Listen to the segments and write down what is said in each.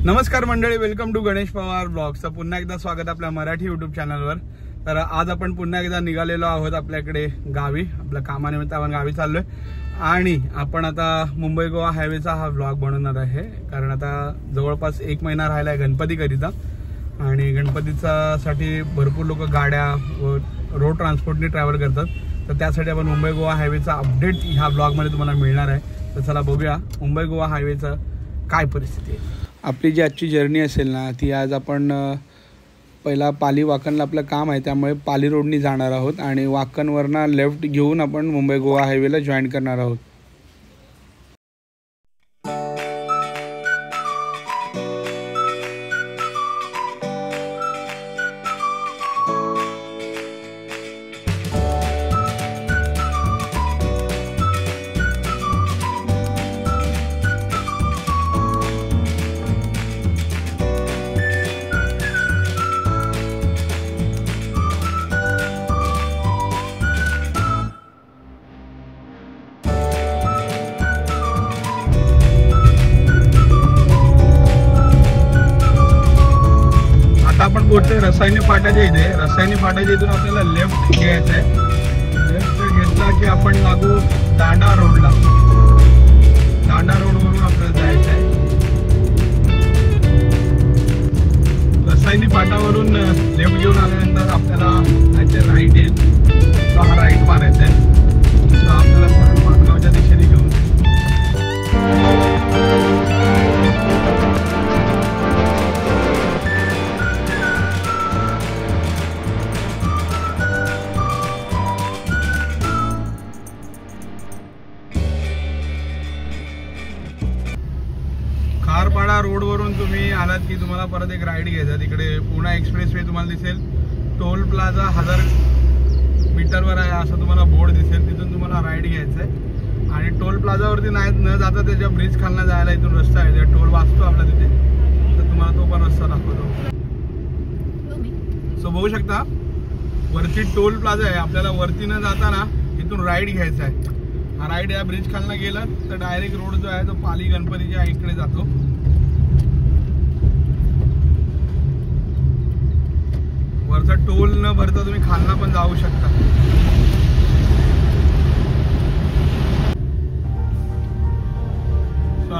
नमस्कार मंडळी, welcome to Ganesh Pawar blogs. पुन्हा एकदा स्वागत आपल्या मराठी यूट्यूब चॅनलवर. तर आज आपण पुन्हा एकदा निघालेलो आहोत आपल्याकडे गावी. आपल्या कामानिमित्त आपण गावी चाललोय आणि आपण आता मुंबई गोवा हायवेचा हा ब्लॉग बनवणार आहे. कारण आता जवळपास 1 महिना राहिला आहे गणपतीकरिता आणि गणपतीसाठी भरपूर लोक गाड्या व रोड ट्रान्सपोर्टने ट्रॅव्हल करतात. तर त्यासाठी आपण मुंबई गोवा हायवेचा अपडेट ह्या ब्लॉगमध्ये तुम्हाला मिळणार आहे. तर चला बघूया मुंबई गोवा हायवेचा काय परिस्थिती आहे. आपली जी आजची जर्नी असेल ना, ती आज आपण पहिला पाली वाकणला आपलं काम आहे, त्यामुळे पाली रोडनी जाणार आहोत आणि वाकणवरनं लेफ्ट घेऊन आपण मुंबई गोवा हायवेला जॉईन करणार आहोत. आपण पोहोचतोय रसायनी फाट्याच्या इथे. रसायनी फाट्याच्या इथून आपल्याला लेफ्ट घ्यायचं आहे. लेफ्ट घेतला की आपण लागू दांडा रोडला. दांडा रोडवरून आपल्याला जायचं आहे. रसायनी फाट्यावरून लेफ्ट घेऊन आल्यानंतर आपल्याला राईट येईल. हा राईट मारायचा आहे. तर आपल्याला माणगावच्या दिशेने घेऊन खारपाडा रोडवरून तुम्ही आलात की तुम्हाला परत एक राईड घ्यायचा. तिकडे पुणे एक्सप्रेस वे तुम्हाला दिसेल. टोल प्लाझा 1000 मीटरवर आहे असं तुम्हाला बोर्ड दिसेल. तिथून तुम्हाला राईड घ्यायचं आहे आणि टोल प्लाझावरती न जाता त्याच्या ब्रिज खालना जायला इथून रस्ता आहे. टोल वाचतो आपला तिथे, तर तुम्हाला तो पण रस्ता दाखवतो. सो बघू शकता वरती टोल प्लाझा आहे. आपल्याला वरती न जाताना इथून राईड घ्यायचा आहे. हा राईड या ब्रिज खालना गेला तर डायरेक्ट रोड जो आहे तो पाली गणपतीच्या इकडे जातो. वरचा टोल न भरता तुम्ही खालना पण जाऊ शकता.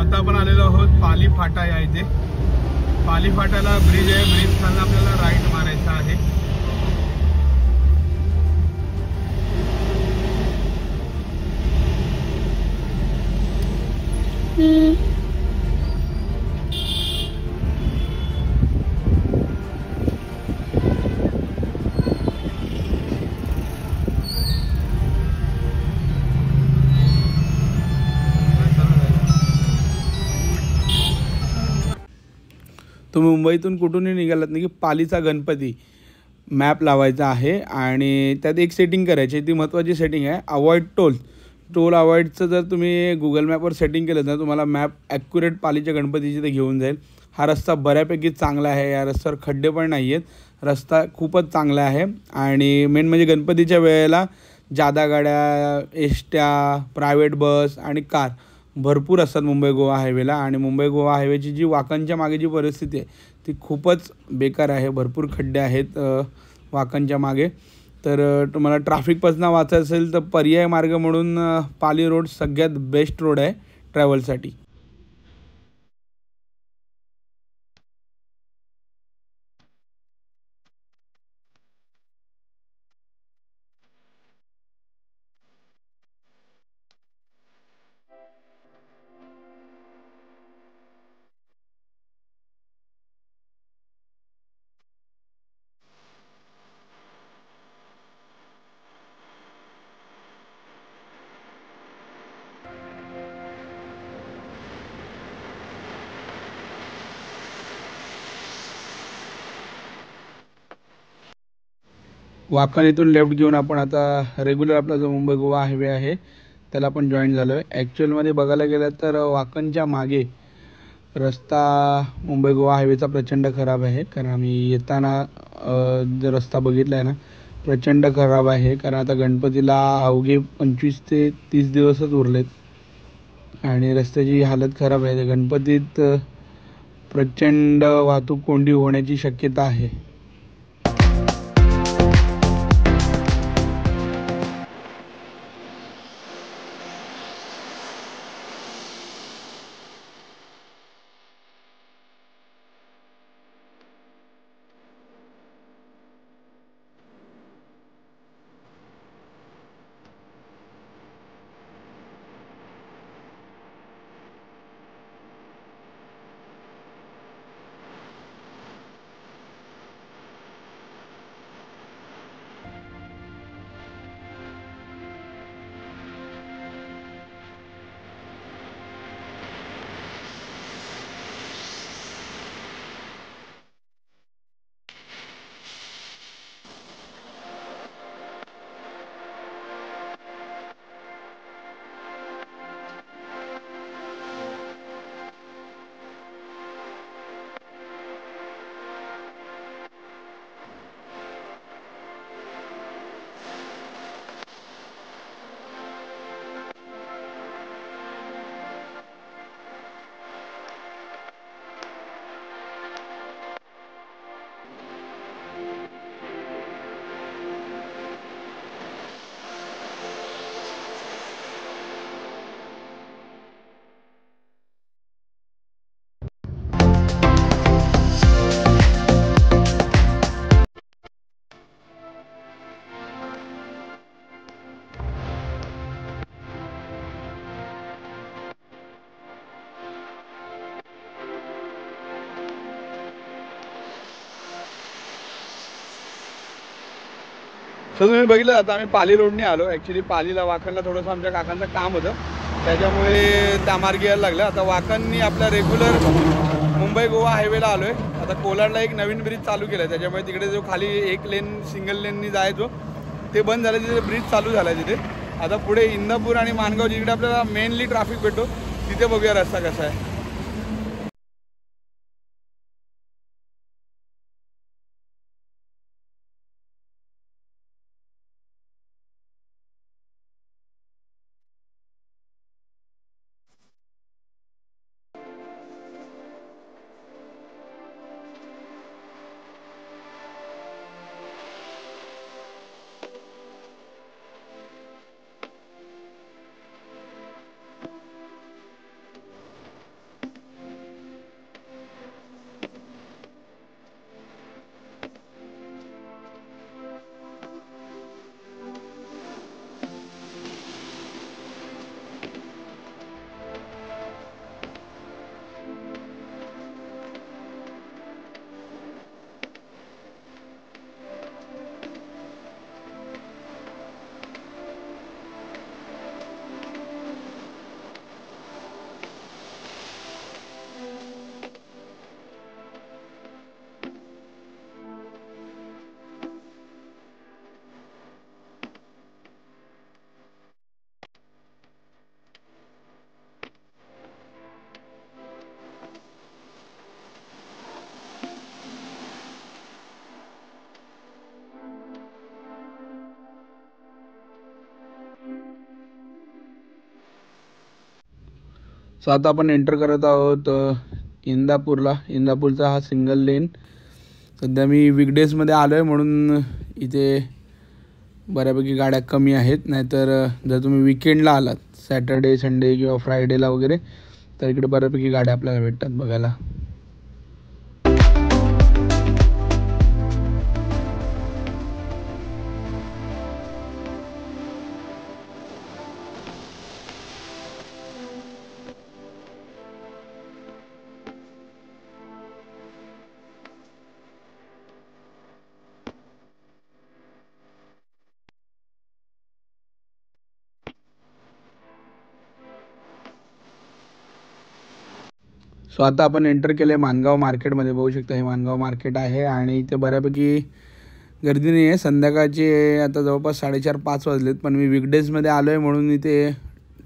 आता आपण आलेलो आहोत पाली फाटा या इथे. पाली फाट्याला ब्रिज आहे. ब्रिज खालना आपल्याला राईट मारायचा आहे. तुम्ही मुंबईतून कुठूनही निघालात नाही की पालीचा गणपती मॅप लावायचा आहे आणि त्यात एक सेटिंग करायची. ती महत्त्वाची सेटिंग आहे, अवॉइड टोल अवॉइडचं. जर तुम्ही गुगल मॅपवर सेटिंग केलं तर तुम्हाला मॅप ॲक्युरेट पालीच्या गणपतीची ते घेऊन जाईल. हा रस्ता बऱ्यापैकी चांगला आहे. या रस्त्यावर खड्डे पण नाही आहेत. रस्ता खूपच चांगला आहे आणि मेन म्हणजे गणपतीच्या वेळेला जादा गाड्या, एसट्या, प्रायव्हेट बस आणि कार भरपूर असतात मुंबई गोवा हायवेला. आणि मुंबई गोवा हायवेची जी वाकणच्या मागे जी परिस्थिती आहे ती खूपच बेकार आहे. भरपूर खड्डे आहेत वाकणच्या मागे. तर तुम्हाला ट्रॅफिकपासून वाचायचं असेल तर पर्याय मार्ग म्हणून पाली रोड सगळ्यात बेस्ट रोड आहे ट्रॅव्हलसाठी. वाकण इथून लेफ्ट घेऊन आपण आता रेग्युलर आपला जो मुंबई गोवा हायवे आहे त्याला आपण जॉईन झालो आहे. ॲक्च्युअलमध्ये बघायला गेलं तर वाकणच्या मागे रस्ता मुंबई गोवा हायवेचा प्रचंड खराब आहे. कारण आम्ही येताना जो रस्ता बघितला आहे ना प्रचंड खराब आहे. कारण आता गणपतीला अवघे 25 ते 30 दिवसच उरलेत आणि रस्त्याची हालत खराब आहे. गणपतीत प्रचंड वाहतूक कोंडी होण्याची शक्यता आहे. तर तुम्ही बघितलं आता आम्ही पाली रोडने आलो. ॲक्च्युली पालीला वाकणला थोडंसं आमच्या काकांचं काम होतं, त्याच्यामुळे त्या मार्गे यायला लागलं. आता वाकणनी आपल्या रेग्युलर मुंबई गोवा हायवेला आलो आहे. आता कोलाडला एक नवीन ब्रिज चालू केला आहे, त्याच्यामुळे तिकडे जो खाली एक लेन सिंगल लेननी जायचो ते बंद झालं, तिथे ब्रिज चालू झाला आहे तिथे. आता पुढे इंदापूर आणि माणगाव जिकडे आपल्याला मेनली ट्रॅफिक भेटतो तिथे बघूया रस्ता कसा आहे. सो आता आपण एंटर करत आहोत इंदापूरला. इंदापूरचा हा सिंगल लेन. सध्या मी वीकडेजमध्ये आलो आहे म्हणून इथे बऱ्यापैकी गाड्या कमी आहेत. नाहीतर जर तुम्ही विकेंडला आलात, सॅटर्डे संडे किंवा फ्रायडेला वगैरे, तर इकडे बऱ्यापैकी गाड्या आपल्याला भेटतात बघायला. सो आता आपण एंटर केलं आहे माणगाव मार्केटमध्ये. बघू शकता हे माणगाव मार्केट आहे आणि इथे बऱ्यापैकी गर्दी नाही आहे. संध्याकाळचे आता जवळपास 4:30-5 वाजलेत, पण मी वीकडेजमध्ये आलो आहे म्हणून इथे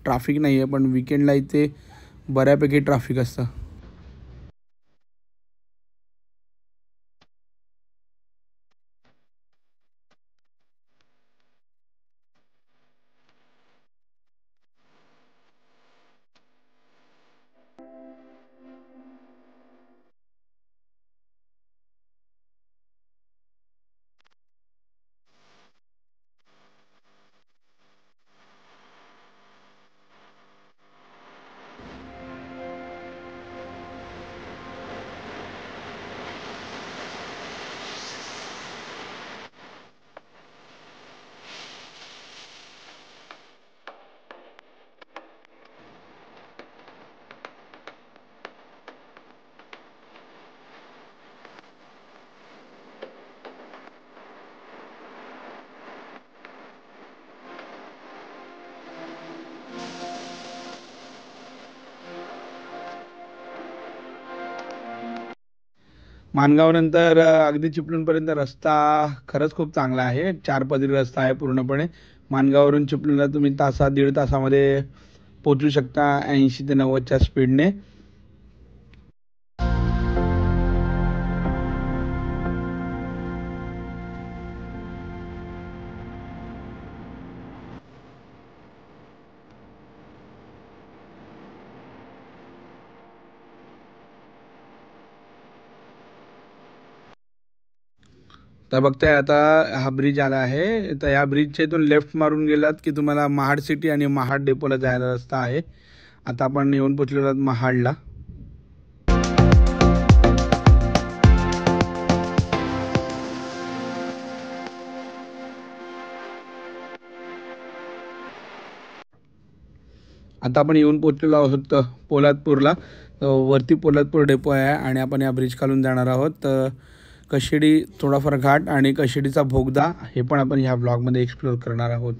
ट्रॅफिक नाही आहे, पण विकेंडला इथे बऱ्यापैकी ट्रॅफिक असतं. माणगावनंतर अगदी चिपळूणपर्यंत रस्ता खरंच खूप चांगला आहे. 4 पदरी रस्ता आहे पूर्णपणे. माणगाववरून चिपळूणला तुम्ही दीड तासामध्ये पोहोचू शकता 80 ते 90च्या स्पीडने. तर बघताय आता हा ब्रिज आला आहे. तर या ब्रिजच्या इथून लेफ्ट मारून गेलात की तुम्हाला महाड सिटी आणि महाड डेपोला जायला रस्ता आहे. आता आपण येऊन पोचलेलो आहोत महाडला. आता आपण येऊन पोचलेलो आहोत पोलादपूरला. वरती पोलादपूर डेपो आहे आणि आपण या ब्रिज खालून जाणार आहोत. कशिडी थोडाफार घाट आणि कशिडीचा भोगदा हे पण आपण ह्या ब्लॉगमध्ये एक्सप्लोर करणार आहोत.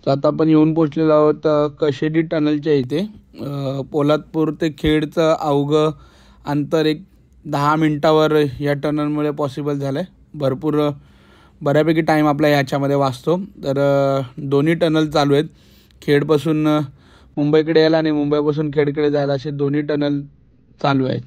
तर आता आपण येऊन पोचलेलो आहोत कशेडी टनलच्या इथे. पोलादपूर ते खेडचं अवघं अंतर एक 10 मिनटावर या टनलमुळे पॉसिबल झालं आहे. बऱ्यापैकी टाईम आपला ह्याच्यामध्ये वाचतो. तर दोन्ही टनल चालू आहेत. खेडपासून मुंबईकडे यायला आणि मुंबईपासून खेडकडे जायला असे दोन्ही टनल चालू आहेत.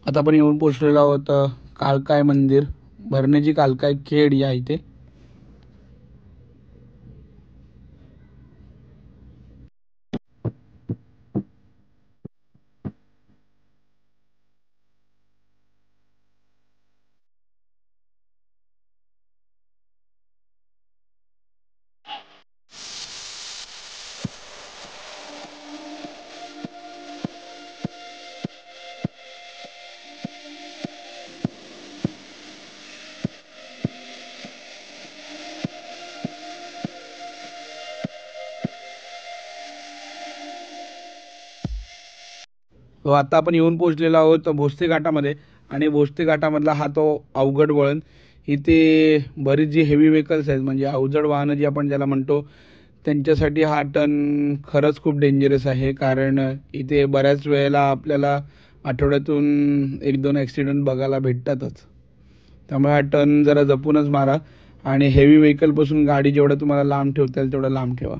आता आपण येऊन पोचलेलो आहोत काळकाय मंदिर, भरणेजी काळकाय खेड या इथे. आता आपण येऊन पोचलेलो आहोत भोसते घाटामध्ये. आणि भोसते घाटामधला हा तो अवघड वळण. इथे बरीच जी हेवी व्हेकल्स आहेत म्हणजे अवजड वाहनं जी आपण ज्याला म्हणतो त्यांच्यासाठी हा टर्न खरंच खूप डेंजरस आहे. कारण इथे बऱ्याच वेळेला आपल्याला आठवड्यातून 1-2 ॲक्सिडेंट बघायला भेटतातच. त्यामुळे हा टर्न जरा जपूनच मारा आणि हेवी व्हेकलपासून गाडी जेवढं तुम्हाला लांब ठेवता येईल तेवढं लांब ठेवा.